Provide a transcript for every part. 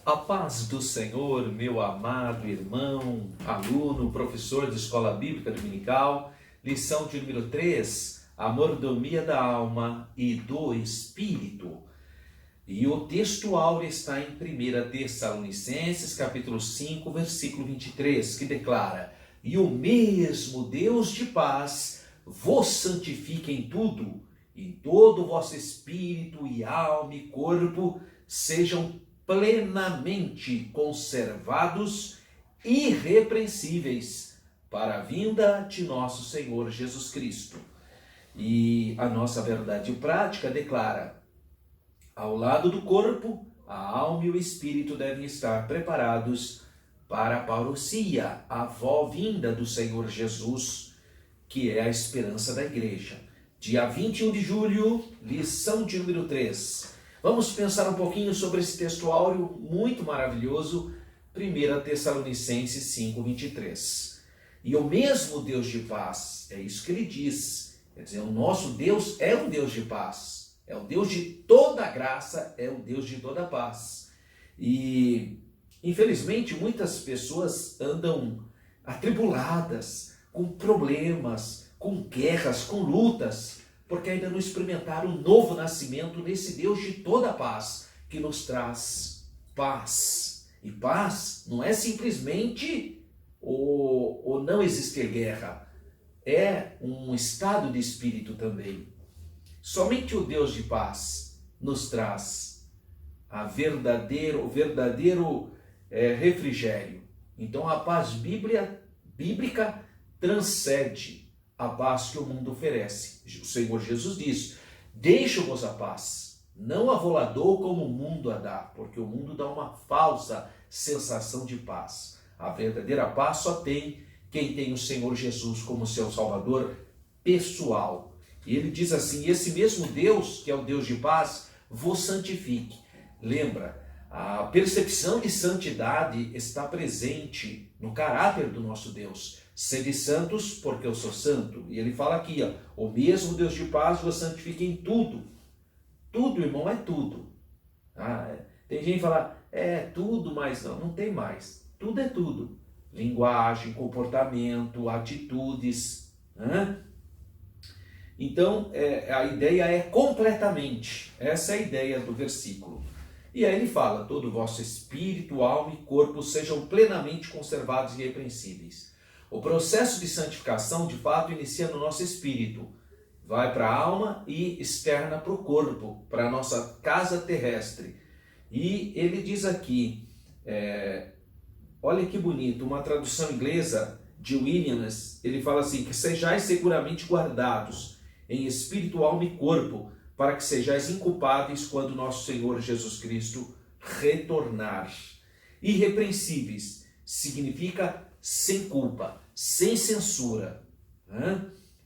A paz do Senhor, meu amado irmão, aluno, professor de Escola Bíblica Dominical, lição de número 3, a mordomia da alma e do espírito. E o texto áureo está em 1 Tessalonicenses, capítulo 5, versículo 23, que declara: E o mesmo Deus de paz vos santifique em tudo, e todo o vosso espírito e alma e corpo sejam plenamente conservados, irrepreensíveis, para a vinda de nosso Senhor Jesus Cristo. E a nossa verdade prática declara: ao lado do corpo, a alma e o espírito devem estar preparados para a parousia, a vinda do Senhor Jesus, que é a esperança da igreja. Dia 21 de julho, lição de número 3. Vamos pensar um pouquinho sobre esse texto áureo muito maravilhoso, 1 Tessalonicenses 5, 23. E o mesmo Deus de paz, é isso que ele diz. Quer dizer, o nosso Deus é um Deus de paz. É o Deus de toda graça, é o Deus de toda paz. E, infelizmente, muitas pessoas andam atribuladas, com problemas, com guerras, com lutas, porque ainda não experimentaram o novo nascimento nesse Deus de toda paz, que nos traz paz. E paz não é simplesmente o não existir guerra, é um estado de espírito também. Somente o Deus de paz nos traz o verdadeiro refrigério. Então a paz bíblica transcende a paz que o mundo oferece. O Senhor Jesus diz: deixo-vos a paz, não a vou dou como o mundo a dá, porque o mundo dá uma falsa sensação de paz. A verdadeira paz só tem quem tem o Senhor Jesus como seu Salvador pessoal. E ele diz assim: esse mesmo Deus, que é o Deus de paz, vos santifique. Lembra, a percepção de santidade está presente no caráter do nosso Deus. Sede santos, porque eu sou santo. E ele fala aqui, o mesmo Deus de paz vos santifique em tudo. Tudo, irmão, é tudo. Tem gente que fala, é tudo, mas não tem mais. Tudo é tudo. Linguagem, comportamento, atitudes. Então, a ideia é completamente. Essa é a ideia do versículo. E aí ele fala: todo o vosso espírito, alma e corpo sejam plenamente conservados e irrepreensíveis. O processo de santificação, de fato, inicia no nosso espírito. Vai para a alma e externa para o corpo, para a nossa casa terrestre. E ele diz aqui, olha que bonito, uma tradução inglesa de Williams, ele fala assim: que sejais seguramente guardados em espírito, alma e corpo, para que sejais inculpáveis quando nosso Senhor Jesus Cristo retornar. Irrepreensíveis significa sem culpa, sem censura.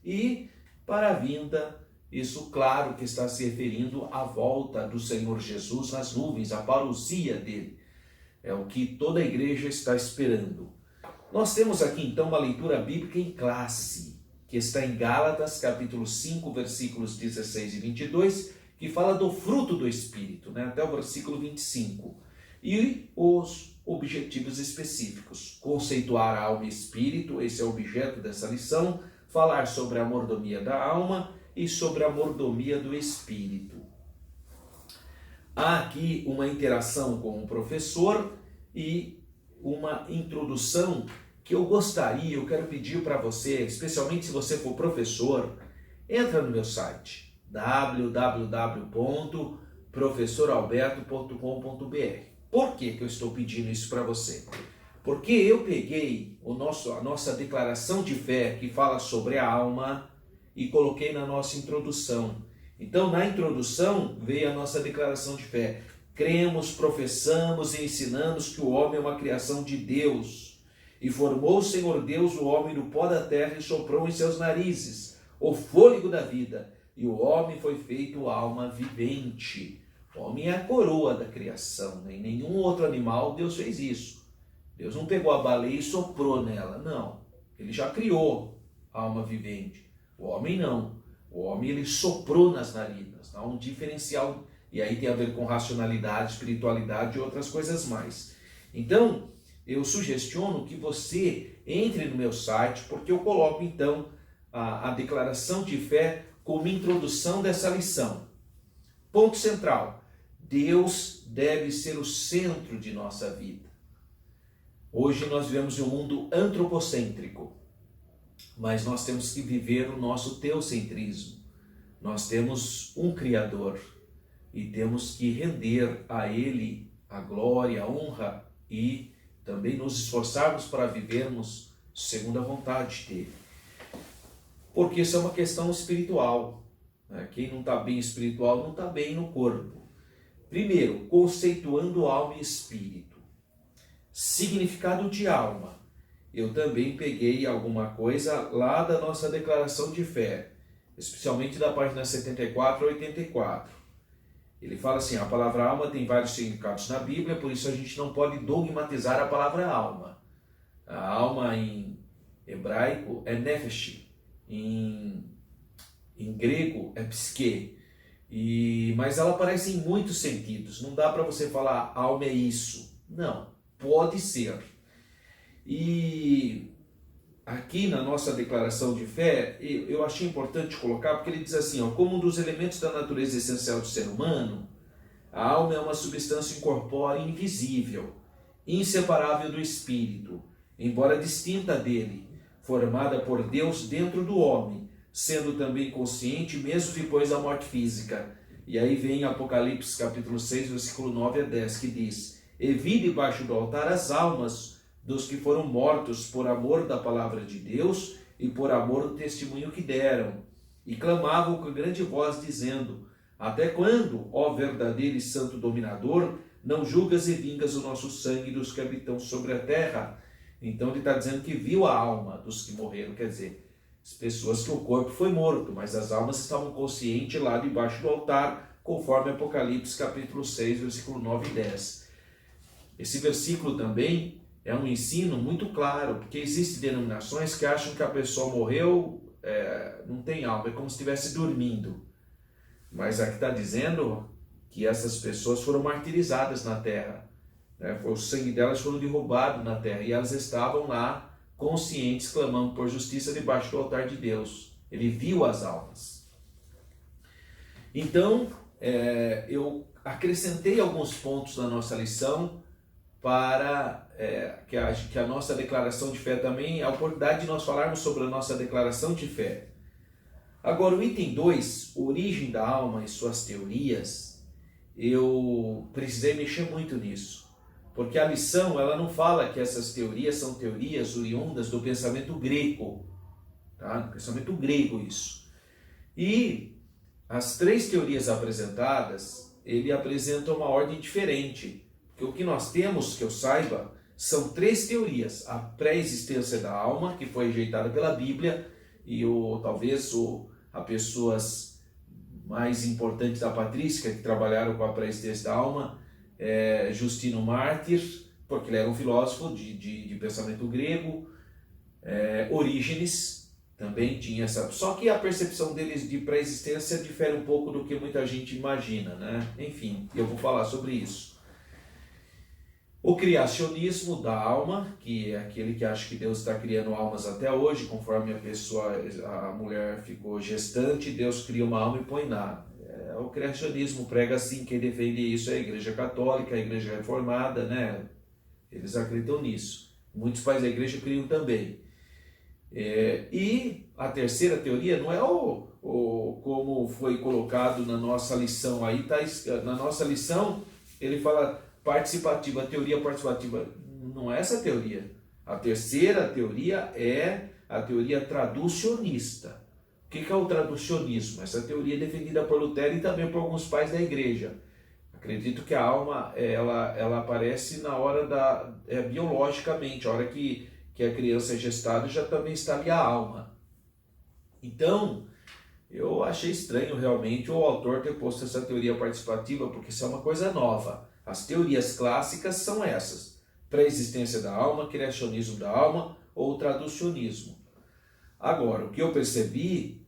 E para a vinda, isso claro que está se referindo à volta do Senhor Jesus nas nuvens, a parousia dele. É o que toda a igreja está esperando. Nós temos aqui então uma leitura bíblica em classe, que está em Gálatas, capítulo 5, versículos 16 e 22, que fala do fruto do Espírito, até o versículo 25. E os objetivos específicos: conceituar a alma e espírito, esse é o objeto dessa lição, falar sobre a mordomia da alma e sobre a mordomia do espírito. Há aqui uma interação com o professor e uma introdução que eu quero pedir para você, especialmente se você for professor, entra no meu site www.professoralberto.com.br. Por que eu estou pedindo isso para você? Porque eu peguei a nossa declaração de fé, que fala sobre a alma, e coloquei na nossa introdução. Então, na introdução, veio a nossa declaração de fé. Cremos, professamos e ensinamos que o homem é uma criação de Deus. E formou o Senhor Deus o homem do pó da terra e soprou em seus narizes o fôlego da vida. E o homem foi feito alma vivente. O homem é a coroa da criação. Em nenhum outro animal Deus fez isso. Deus não pegou a baleia e soprou nela. Não. Ele já criou a alma vivente. O homem não. O homem ele soprou nas narinas. Há um diferencial E aí tem a ver com racionalidade, espiritualidade e outras coisas mais. Então, eu sugestiono que você entre no meu site, porque eu coloco então a declaração de fé como introdução dessa lição. Ponto central: Deus deve ser o centro de nossa vida. Hoje nós vivemos em um mundo antropocêntrico, mas nós temos que viver o nosso teocentrismo. Nós temos um Criador e temos que render a Ele a glória, a honra e também nos esforçarmos para vivermos segundo a vontade dEle. Porque isso é uma questão espiritual. Quem não está bem espiritual não está bem no corpo. Primeiro, conceituando alma e espírito. Significado de alma. Eu também peguei alguma coisa lá da nossa declaração de fé, especialmente da página 74 a 84. Ele fala assim: a palavra alma tem vários significados na Bíblia, por isso a gente não pode dogmatizar a palavra alma. A alma em hebraico é nefesh, em grego é psique, mas ela aparece em muitos sentidos. Não dá para você falar alma é isso. Não, pode ser. E aqui na nossa declaração de fé, eu achei importante colocar, porque ele diz assim, como um dos elementos da natureza essencial do ser humano, a alma é uma substância incorpórea invisível, inseparável do espírito, embora distinta dele, formada por Deus dentro do homem, sendo também consciente mesmo depois da morte física. E aí vem Apocalipse capítulo 6, versículo 9 a 10, que diz: E vi debaixo do altar as almas dos que foram mortos por amor da palavra de Deus e por amor do testemunho que deram, e clamavam com grande voz, dizendo: Até quando, ó verdadeiro e santo dominador, não julgas e vingas o nosso sangue dos que habitam sobre a terra? Então ele está dizendo que viu a alma dos que morreram, quer dizer, as pessoas que o corpo foi morto, mas as almas estavam conscientes lá debaixo do altar, conforme Apocalipse capítulo 6, versículo 9 e 10. Esse versículo também é um ensino muito claro, porque existem denominações que acham que a pessoa morreu, não tem alma, é como se estivesse dormindo. Mas aqui está dizendo que essas pessoas foram martirizadas na terra, o sangue delas foram derrubado na terra, e elas estavam lá conscientes, clamando por justiça debaixo do altar de Deus. Ele viu as almas. Então, eu acrescentei alguns pontos na nossa lição para que a nossa declaração de fé também, a oportunidade de nós falarmos sobre a nossa declaração de fé. Agora, o item 2, origem da alma e suas teorias, eu precisei mexer muito nisso. Porque a lição, ela não fala que essas teorias são teorias oriundas do pensamento grego. Tá? Pensamento grego isso. E as três teorias apresentadas, ele apresenta uma ordem diferente. Porque o que nós temos, que eu saiba, são três teorias. A pré-existência da alma, que foi rejeitada pela Bíblia, e talvez as pessoas mais importantes da patrística que trabalharam com a pré-existência da alma, Justino Mártir, porque ele era um filósofo de pensamento grego, Orígenes também tinha essa, só que a percepção deles de pré-existência difere um pouco do que muita gente imagina, né? Enfim, eu vou falar sobre isso. O criacionismo da alma, que é aquele que acha que Deus está criando almas até hoje, conforme a mulher ficou gestante, Deus cria uma alma e põe nada. O criacionismo prega assim, quem defende isso é a Igreja Católica, a Igreja Reformada, né? Eles acreditam nisso. Muitos pais da Igreja criam também. E a terceira teoria não é como foi colocado na nossa lição. Aí tá, na nossa lição ele fala participativa, teoria participativa. Não é essa teoria. A terceira teoria é a teoria traducionista. O que é o traducionismo? Essa teoria é defendida por Lutero e também por alguns pais da igreja. Acredito que a alma ela aparece na hora biologicamente, a hora que a criança é gestada, já também está ali a alma. Então, eu achei estranho realmente o autor ter posto essa teoria participativa, porque isso é uma coisa nova. As teorias clássicas são essas: pré-existência da alma, criacionismo da alma ou traducionismo. Agora, o que eu percebi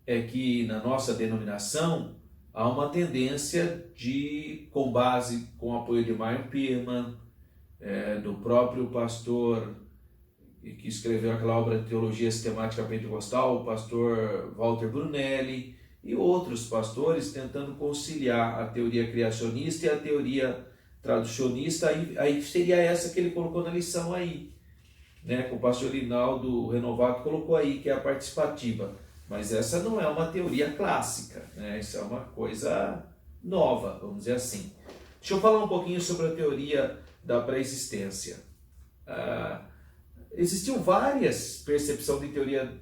é que na nossa denominação há uma tendência de, com base, com o apoio de Marion Pierman, do próprio pastor que escreveu aquela obra de Teologia Sistemática Pentecostal, o pastor Walter Brunelli, e outros pastores tentando conciliar a teoria criacionista e a teoria traducionista. Aí seria essa que ele colocou na lição aí, né? Que o pastor Linaldo Renovato colocou aí, que é a participativa. Mas essa não é uma teoria clássica, né? Isso é uma coisa nova, vamos dizer assim. Deixa eu falar um pouquinho sobre a teoria da pré-existência. Existiam várias percepções de teoria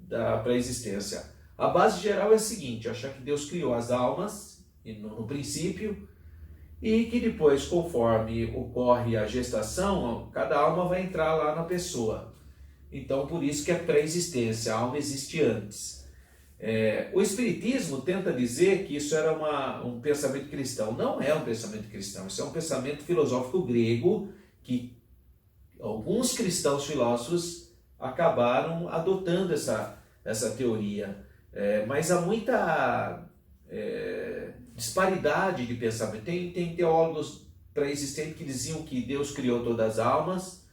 da pré-existência. A base geral é a seguinte: achar que Deus criou as almas no princípio, e que depois, conforme ocorre a gestação, cada alma vai entrar lá na pessoa. Então, por isso que é pré-existência, a alma existe antes. O Espiritismo tenta dizer que isso era um pensamento cristão. Não é um pensamento cristão, isso é um pensamento filosófico grego que alguns cristãos filósofos acabaram adotando essa teoria. Mas há muita disparidade de pensamento. Tem teólogos pré-existentes que diziam que Deus criou todas as almas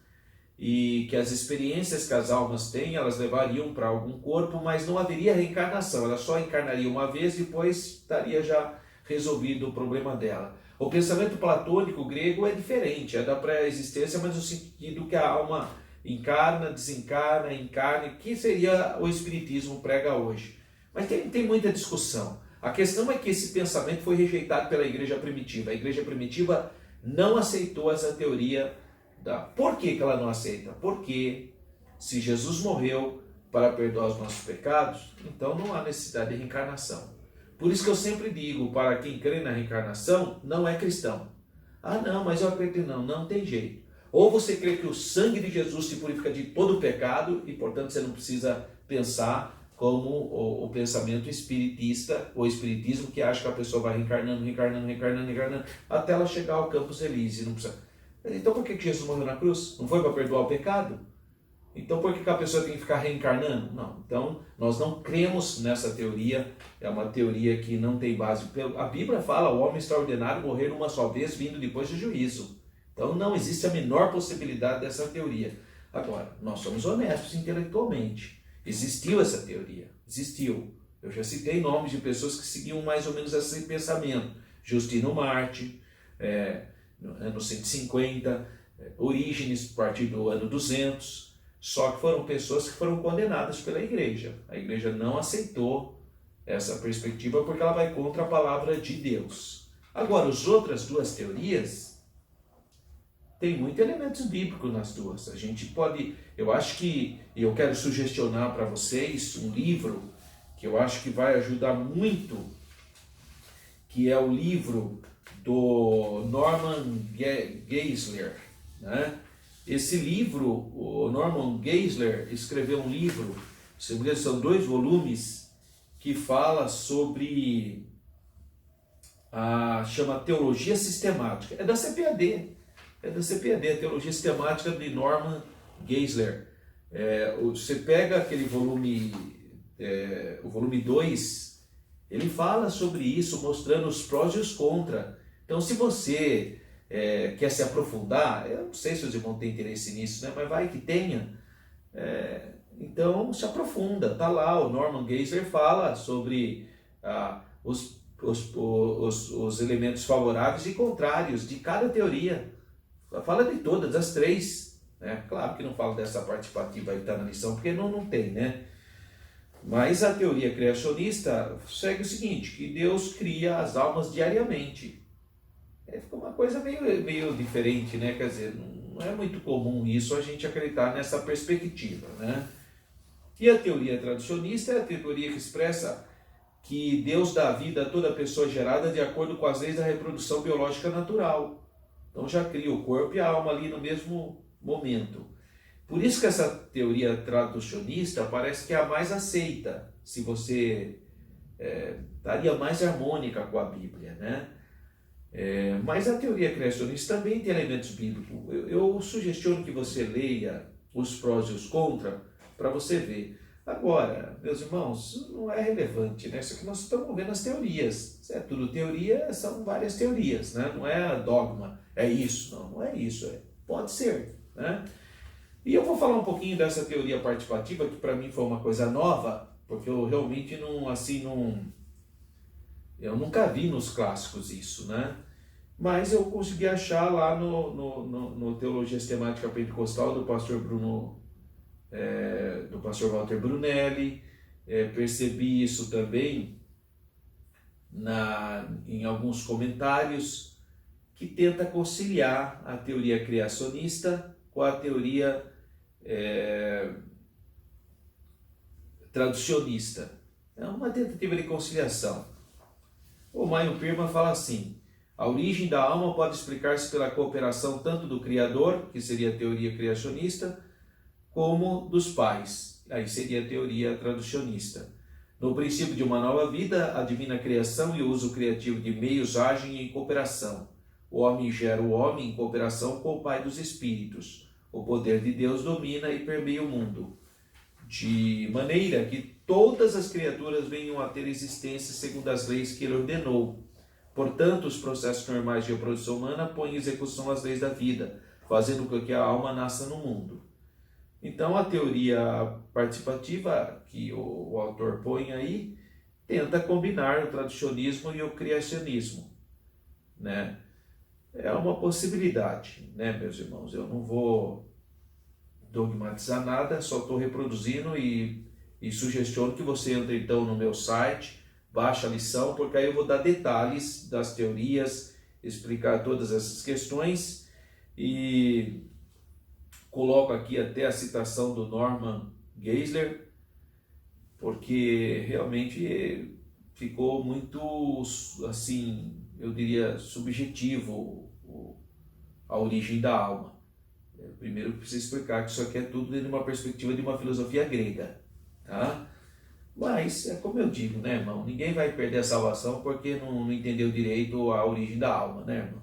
e que as experiências que as almas têm, elas levariam para algum corpo, mas não haveria reencarnação. Ela só encarnaria uma vez, depois estaria já resolvido o problema dela. O pensamento platônico grego é diferente, é da pré-existência, mas no sentido que a alma encarna, desencarna, encarna, que seria o Espiritismo prega hoje. Mas tem muita discussão. A questão é que esse pensamento foi rejeitado pela Igreja Primitiva. A Igreja Primitiva não aceitou essa teoria. Por que ela não aceita? Porque se Jesus morreu para perdoar os nossos pecados, então não há necessidade de reencarnação. Por isso que eu sempre digo, para quem crê na reencarnação, não é cristão. Não, mas eu acredito não tem jeito. Ou você crê que o sangue de Jesus te purifica de todo o pecado, e portanto você não precisa pensar como o pensamento espiritista, ou espiritismo, que acha que a pessoa vai reencarnando, até ela chegar ao Campos Elíseos. Não precisa. Então por que Jesus morreu na cruz? Não foi para perdoar o pecado? Então por que a pessoa tem que ficar reencarnando? Não. Então nós não cremos nessa teoria. É uma teoria que não tem base. A Bíblia fala: o homem está ordenado morrer uma só vez, vindo depois do juízo. Então não existe a menor possibilidade dessa teoria. Agora, nós somos honestos intelectualmente. Existiu essa teoria. Existiu. Eu já citei nomes de pessoas que seguiam mais ou menos esse pensamento. Justino Marte, no 150, Orígenes, a partir do ano 200. Só que foram pessoas que foram condenadas pela igreja. A igreja não aceitou essa perspectiva porque ela vai contra a palavra de Deus. Agora, as outras duas teorias, tem muitos elementos bíblicos nas duas. A gente pode, eu acho que, eu quero sugestionar para vocês um livro que eu acho que vai ajudar muito, que é o livro do Norman Geisler, né? Esse livro, o Norman Geisler escreveu um livro, se não me engano, são 2 volumes, que fala sobre chama Teologia Sistemática. É da CPAD, a Teologia Sistemática de Norman Geisler. Você pega aquele volume, o volume 2, ele fala sobre isso, mostrando os prós e os contras. Então, se você quer se aprofundar, eu não sei se os irmãos têm interesse nisso, né? Mas vai que tenha, então se aprofunda, está lá, o Norman Geisler fala sobre os elementos favoráveis e contrários de cada teoria, fala de todas, as 3, né? Claro que não fala dessa participativa aí que está na lição, porque não tem, né? Mas a teoria criacionista segue o seguinte, que Deus cria as almas diariamente. Fica uma coisa meio diferente, né? Quer dizer, não é muito comum isso, a gente acreditar nessa perspectiva, né? E a teoria tradicionista é a teoria que expressa que Deus dá vida a toda pessoa gerada de acordo com as leis da reprodução biológica natural. Então já cria o corpo e a alma ali no mesmo momento. Por isso que essa teoria traducionista parece que é a mais aceita, se você estaria mais harmônica com a Bíblia, né? Mas a teoria criacionista também tem elementos bíblicos. Eu sugestiono que você leia os prós e os contras para você ver. Agora, meus irmãos, isso não é relevante, né? Isso aqui nós estamos vendo as teorias. É tudo teoria, são várias teorias, né? Não é dogma, é isso, não é isso. Pode ser, né? E eu vou falar um pouquinho dessa teoria participativa, que para mim foi uma coisa nova, porque eu realmente eu nunca vi nos clássicos isso, né? Mas eu consegui achar lá no Teologia Sistemática Pentecostal do pastor do pastor Walter Brunelli. Percebi isso também em alguns comentários, que tenta conciliar a teoria criacionista com a teoria traducionista. É uma tentativa de conciliação. O Maio Pirma fala assim: a origem da alma pode explicar-se pela cooperação tanto do Criador, que seria a teoria criacionista, como dos pais, aí seria a teoria traducionista. No princípio de uma nova vida, a divina criação e o uso criativo de meios agem em cooperação. O homem gera o homem em cooperação com o Pai dos Espíritos. O poder de Deus domina e permeia o mundo, de maneira que todas as criaturas venham a ter existência segundo as leis que ele ordenou. Portanto, os processos normais de reprodução humana põem em execução as leis da vida, fazendo com que a alma nasça no mundo. Então, a teoria participativa que o autor põe aí tenta combinar o traducionismo e o criacionismo, né? É uma possibilidade, né, meus irmãos? Eu não vou dogmatizar nada, só estou reproduzindo e sugestiono que você entre então no meu site, baixe a lição, porque aí eu vou dar detalhes das teorias, explicar todas essas questões e coloco aqui até a citação do Norman Geisler, porque realmente ficou muito, assim, eu diria, subjetivo a origem da alma. Primeiro eu preciso explicar que isso aqui é tudo dentro de uma perspectiva de uma filosofia grega, tá? Mas, é como eu digo, né, irmão? Ninguém vai perder a salvação porque não entendeu direito a origem da alma, né, irmão?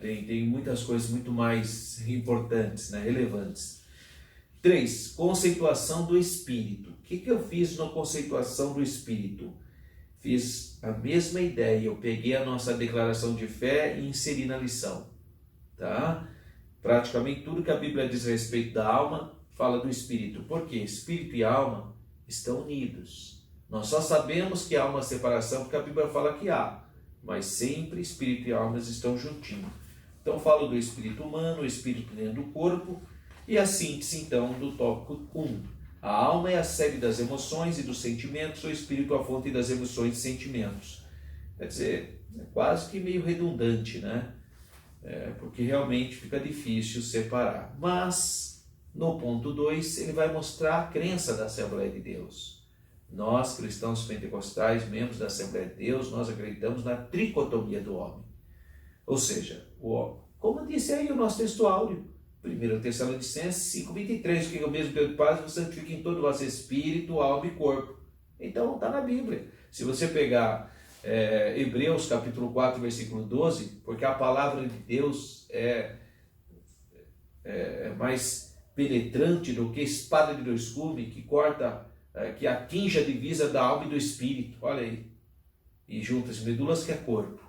Tem muitas coisas muito mais importantes, né, relevantes. 3. Conceituação do Espírito. O que eu fiz na conceituação do Espírito? Fiz a mesma ideia. Eu peguei a nossa declaração de fé e inseri na lição. Tá? Praticamente tudo que a Bíblia diz a respeito da alma fala do Espírito. Por quê? Espírito e alma estão unidos. Nós só sabemos que há uma separação porque a Bíblia fala que há. Mas sempre espírito e almas estão juntinhos. Então falo do espírito humano, o espírito dentro do corpo, e a síntese então do tópico 1. A alma é a sede das emoções e dos sentimentos, o espírito a fonte das emoções e sentimentos. Quer dizer, é quase que meio redundante, né? Porque realmente fica difícil separar. Mas, no ponto 2, ele vai mostrar a crença da Assembleia de Deus. Nós, cristãos pentecostais, membros da Assembleia de Deus, nós acreditamos na tricotomia do homem. Ou seja, como disse aí o nosso texto áureo, 1 Tessalonicenses 5,23, que é o mesmo Deus de paz vos santifica em todo o vosso espírito, alma e corpo. Então, está na Bíblia. Se você pegar Hebreus capítulo 4, versículo 12, porque a palavra de Deus é mais penetrante do que espada de dois gumes, que corta, que atinge a divisa da alma e do espírito, olha aí, e junta as medulas, que é corpo.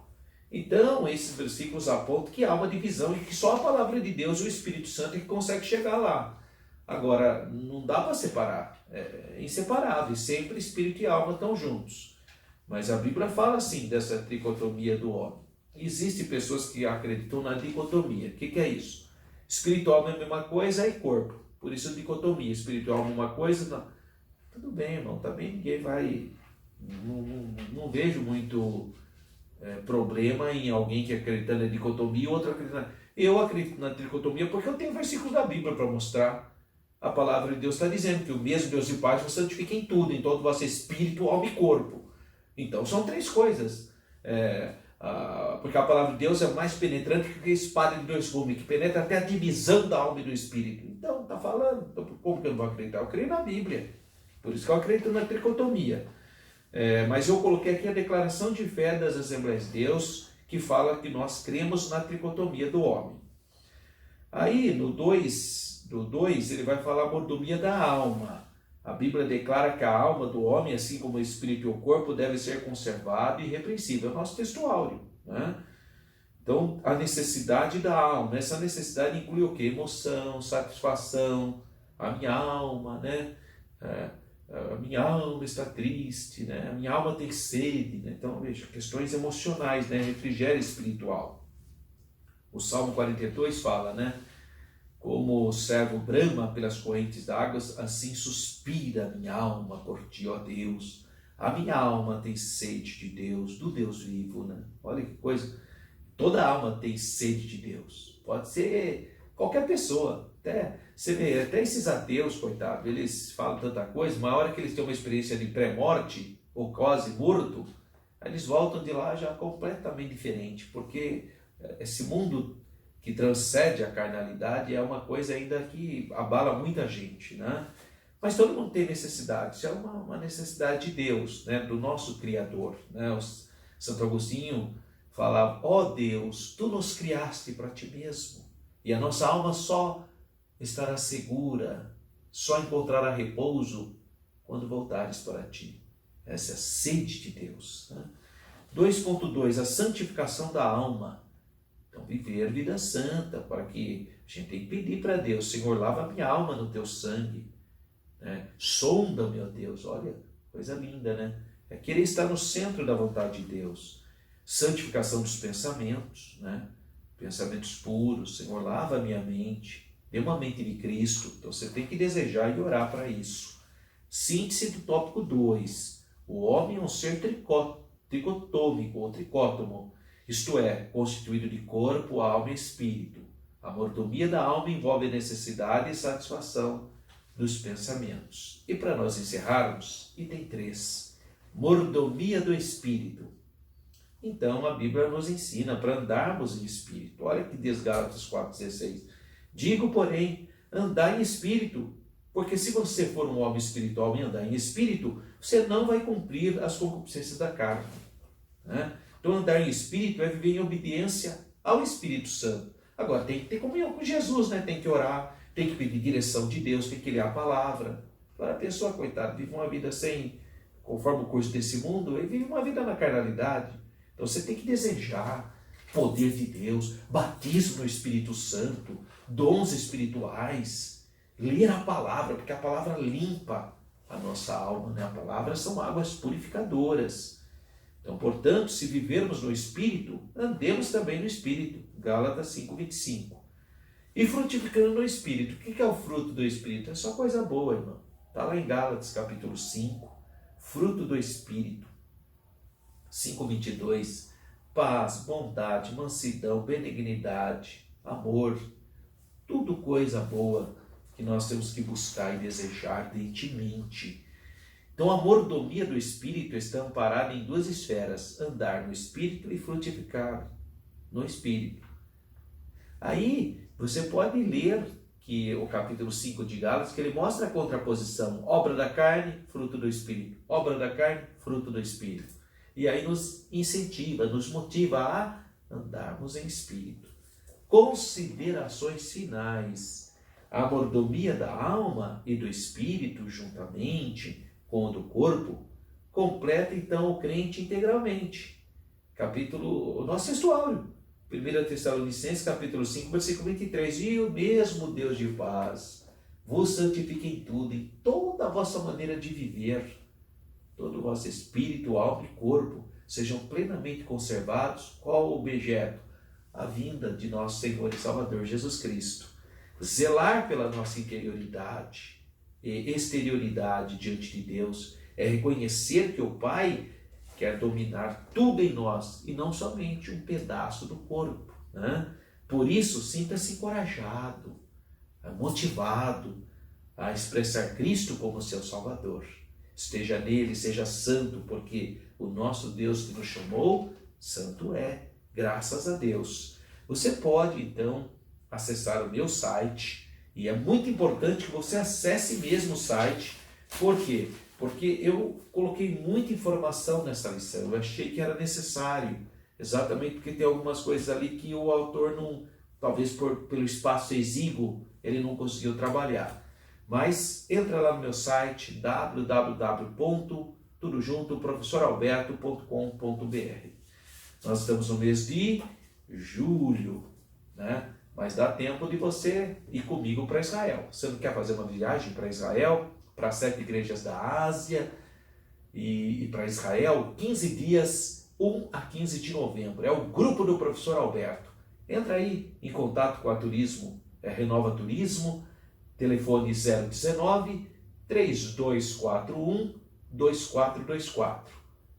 Então, esses versículos apontam que há uma divisão e que só a palavra de Deus e o Espírito Santo é que consegue chegar lá. Agora, não dá para separar, é inseparável, sempre espírito e alma estão juntos. Mas a Bíblia fala assim, dessa tricotomia do homem. Existem pessoas que acreditam na dicotomia. O que é isso? Espírito e alma é a mesma coisa e corpo. Por isso a dicotomia, espírito e alma é uma coisa. Não. Tudo bem, irmão, também ninguém vai... Não vejo muito problema em alguém que acredita na dicotomia e outro acredita... Eu acredito na tricotomia porque eu tenho versículos da Bíblia para mostrar. A palavra de Deus está dizendo que o mesmo Deus e Pai vos santifica em tudo, em todo o vosso espírito, alma e corpo. Então são três coisas. Porque a palavra de Deus é mais penetrante que a espada de dois gumes, que penetra até a divisão da alma e do espírito. Então, está falando, como que eu não vou acreditar? Eu creio na Bíblia. Por isso que eu acredito na tricotomia. Mas eu coloquei aqui a declaração de fé das Assembleias de Deus, que fala que nós cremos na tricotomia do homem. Aí, no 2, ele vai falar a mordomia da alma. A Bíblia declara que a alma do homem, assim como o espírito e o corpo, deve ser conservado e irrepreensível. É o nosso texto áureo, né? Então, a necessidade da alma, essa necessidade inclui o quê? Emoção, satisfação, a minha alma, né? A minha alma está triste, né? A minha alma tem sede, né? Então, veja, questões emocionais, né? Refrigério espiritual. O Salmo 42 fala, né? Como o servo brama pelas correntes d'águas, assim suspira a minha alma por ti, ó Deus. A minha alma tem sede de Deus, do Deus vivo, né? Olha que coisa. Toda alma tem sede de Deus. Pode ser qualquer pessoa. Até, você vê, até esses ateus, coitado, eles falam tanta coisa, mas a hora que eles têm uma experiência de pré-morte, ou quase morto, eles voltam de lá já completamente diferente, porque esse mundo que transcende a carnalidade é uma coisa ainda que abala muita gente, né? Mas todo mundo tem necessidade, isso é uma necessidade de Deus, né? Do nosso Criador, né? O Santo Agostinho falava, ó Deus, tu nos criaste para ti mesmo, e a nossa alma só estará segura, só encontrará repouso quando voltares para ti. Essa é a sede de Deus, né? 2.2, a santificação da alma. Então, viver vida santa, para que a gente tem que pedir para Deus, Senhor, lava minha alma no teu sangue, né? Sonda-me, ó Deus, olha, coisa linda, né? É querer estar no centro da vontade de Deus. Santificação dos pensamentos, né? Pensamentos puros, Senhor, lava a minha mente, dê uma mente de Cristo. Então você tem que desejar e orar para isso. Síntese do tópico 2. O homem é um ser tricotômico ou tricótomo, isto é, constituído de corpo, alma e espírito. A mordomia da alma envolve a necessidade e satisfação dos pensamentos. E para nós encerrarmos, item 3. Mordomia do espírito. Então a Bíblia nos ensina para andarmos em espírito. Olha que diz Gálatas 4,16. Digo, porém, andar em espírito, porque se você for um homem espiritual e andar em espírito, você não vai cumprir as concupiscências da carne, né? Então andar em espírito é viver em obediência ao Espírito Santo. Agora tem que ter comunhão com Jesus, né? Tem que orar, tem que pedir direção de Deus, tem que ler a palavra. Agora a pessoa, coitada, vive uma vida sem, conforme o curso desse mundo, ele vive uma vida na carnalidade. Então você tem que desejar poder de Deus, batismo no Espírito Santo, dons espirituais, ler a palavra, porque a palavra limpa a nossa alma, né? A palavra são águas purificadoras. Então, portanto, se vivermos no Espírito, andemos também no Espírito. Gálatas 5,25. E frutificando no Espírito. O que é o fruto do Espírito? É só coisa boa, irmão. Está lá em Gálatas capítulo 5. Fruto do Espírito. 5,22, paz, bondade, mansidão, benignidade, amor, tudo coisa boa que nós temos que buscar e desejar ardentemente. Então a mordomia do Espírito está amparada em duas esferas, andar no Espírito e frutificar no Espírito. Aí você pode ler que o capítulo 5 de Gálatas, que ele mostra a contraposição, obra da carne, fruto do Espírito, obra da carne, fruto do Espírito. E aí nos incentiva, nos motiva a andarmos em espírito. Considerações finais. A mordomia da alma e do espírito, juntamente com o do corpo, completa então o crente integralmente. O nosso texto áureo. 1 Tessalonicenses, capítulo 5, versículo 23. E o mesmo Deus de paz vos santifique em tudo, em toda a vossa maneira de viver, todo o vosso espírito, alma e corpo sejam plenamente conservados. Qual o objeto? A vinda de nosso Senhor e Salvador Jesus Cristo. Zelar pela nossa interioridade e exterioridade diante de Deus é reconhecer que o Pai quer dominar tudo em nós e não somente um pedaço do corpo, né? Por isso, sinta-se encorajado, motivado a expressar Cristo como seu Salvador. Esteja nele, seja santo, porque o nosso Deus que nos chamou, santo é, graças a Deus. Você pode, então, acessar o meu site, e é muito importante que você acesse mesmo o site. Por quê? Porque eu coloquei muita informação nessa lição, eu achei que era necessário, exatamente porque tem algumas coisas ali que o autor não, talvez pelo espaço exíguo, ele não conseguiu trabalhar. Mas entra lá no meu site www.professoralberto.com.br. Nós estamos no mês de julho, né? Mas dá tempo de você ir comigo para Israel. Você não quer fazer uma viagem para Israel, para 7 igrejas da Ásia e para Israel? 15 dias, 1 a 15 de novembro. É o grupo do professor Alberto. Entra aí em contato com a Turismo, Renova Turismo, telefone 019 3241 2424.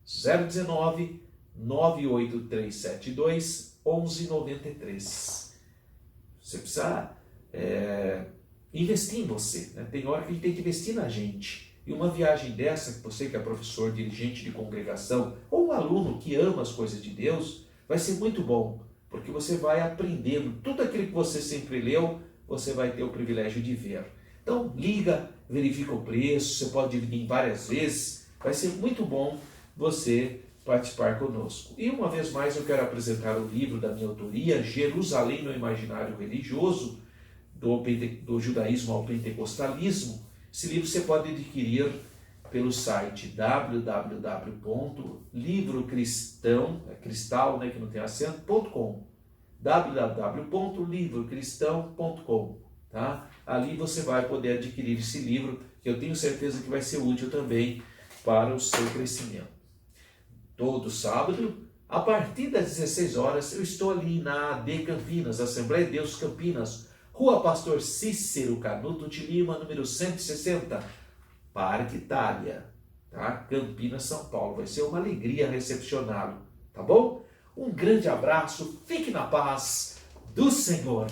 019 98372 1193. Você precisa investir em você, né? Tem hora que a gente tem que investir na gente. E uma viagem dessa, você que é professor, dirigente de congregação, ou um aluno que ama as coisas de Deus, vai ser muito bom, porque você vai aprendendo tudo aquilo que você sempre leu, você vai ter o privilégio de ver. Então, liga, verifica o preço, você pode dividir em várias vezes, vai ser muito bom você participar conosco. E uma vez mais eu quero apresentar o livro da minha autoria, Jerusalém no Imaginário Religioso, do judaísmo ao pentecostalismo. Esse livro você pode adquirir pelo site www.livrocristão, cristal, né, que não tem acento.com, www.livrocristão.com, tá? Ali você vai poder adquirir esse livro, que eu tenho certeza que vai ser útil também para o seu crescimento. Todo sábado, a partir das 16 horas, eu estou ali na AD Campinas, Assembleia de Deus Campinas, Rua Pastor Cícero Canuto de Lima, número 160, Parque Itália, tá? Campinas, São Paulo. Vai ser uma alegria recepcioná-lo, tá bom? Um grande abraço, fique na paz do Senhor.